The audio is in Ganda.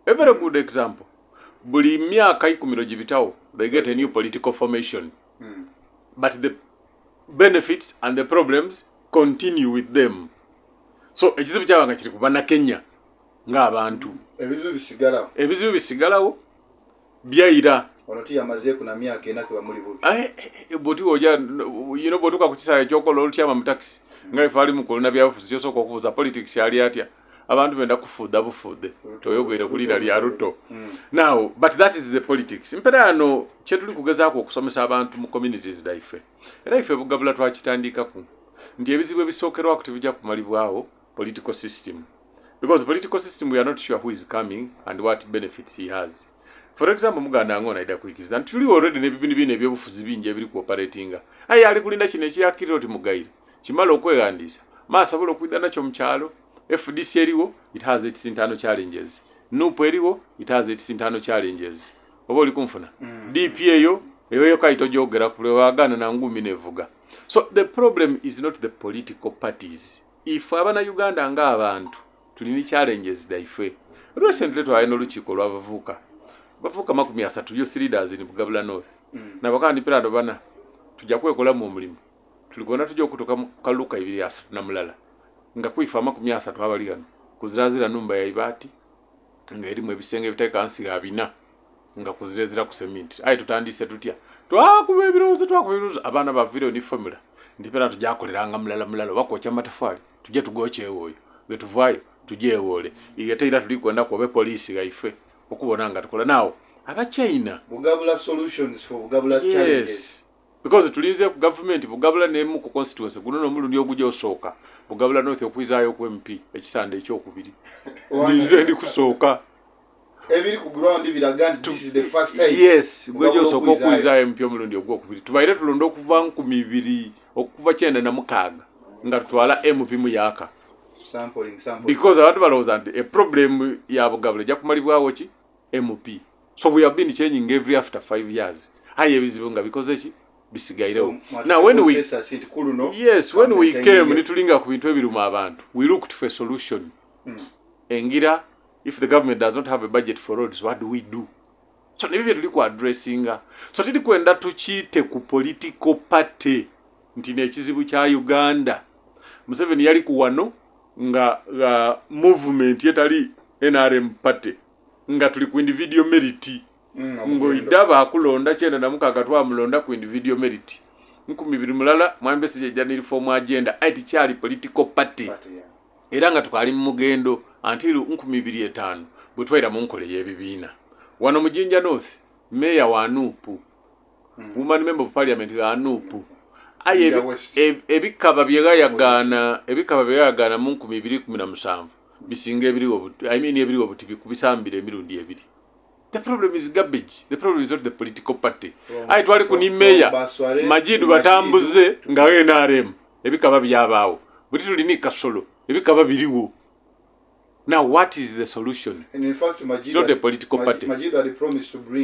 A very good example. Buli myaka 10 gibitawo, they get a new political formation. But the benefits and the problems continue with them. So ekizibu kyabanga kiri ku bannakenya ng'abantu. Ebizibu bisigalawo byayira. Onoti yamazeeku na myaka ena kwa muli bubi. Boti oja botuka ku kisaala ekyokola olutyama mu taxi nga ife ali mu kolona byabufuzi kyosooka okubuuza politics yali atya abantu benda kufuuda bufuude toyogere kulira lya Ruto. Now but that is the politics. Mpera ano kyetuli kugezaako okusomesa abantu mu communities daife era ife bugabula twakitandikaku nti ebizibu ebisookerwako tebijja kumalibwawo political system, because political system we are not sure who is coming and what benefits he has. For example, muganda ngona ida kuikiriza ntuli already ne bibindi bine ebyobufuzi bingi ebiri ku operatinga ayi ali kulinda kino ekiyakiriro ti mugaire kimala okwegandisa maasabola okuida nakyo mu kyalo. FDC eriwo, it has its internal challenges. NUP eriwo, it has its internal challenges. Oba oli kunfuna DP eyo kaito jogera kulewagana na ngumi nevuga. So the problem is not the political parties. If abana Uganda nga abantu tulini challenges daife. Recently twaino luchiko lwabavuka bavuka 30 youth leaders in Bugabula North. Na bakandi pirado bana tujja kwekola mu mulimu tuligona tujja okutoka kaluka ibiri asa na mulala nga kuifa 30 abaligano kuzirazira numba ya ibati nga erimu ebisenge biteka ansi abina nga kuzirezira ku cement ayi tutandise tutya twakuba ebirozo abana bavire ni formula ndipera tujja koleranga mulala bakocha matafali tujje tugoche ewoyo betuvayo tujje ewole igeteira tulikwenda kwa police gaife okubona nga tukola nawo aba China Bugabula solutions for Bugabula challenges. Because tulinze ku government Bugabula nemu ku constituency guno nomulundi ogujja osooka Bugabula North okwizayo ku MP ekisande ekyokubiri nze ndi kusooka ebiri ku ground biraga this is the first time. Yes gwejo osooka okwizayo MP omulundi ogwokubiri tubaire tulonda okuva 2,000 okuva 96 nga tutwala MP mu yaka sampling because abantu balowooza nti a problem ya Bugabula ejja kumalibwawo ki MP. So we have been changing every after 5 years. Aye ebizibu nga bikoze bisigairewo. Now when we when we came nitulinga ku bintu ebiruma abantu, we looked for a solution. Engira, if the government does not have a budget for roads, what do we do? So nibyo tuli ku addressing. So tuli kwenda tukiite ku political party nti n'ekizibu kya Uganda. Museveni yali ku wano nga movement yetali NRM party nga tuli ku individual merit ngo idaba akulonda kyenda na mukaga twamulonda ku individual merit 2000 mulala mwambe sije reform agenda ati kyali political party era nga tukali mu mugendo until 2005 bwetwaira mu nkole yebibiina wano mujinja North mayor wa Nupu woman member of parliament wa Nupu aye ebikaba byagayagana mu 2017 bisinga ebiriwo ebiriwo obutibi kubisambire emirundi ebiri. The problem is garbage. The problem is not the political party. Ayi twali kuni mayor Majidu batambuze nga NRM ebikaba byabaawo buti tulini kasolo ebikaba biriwo. Now what is the solution? And in fact Majidu, it's not a political party. Majidu had promised to bring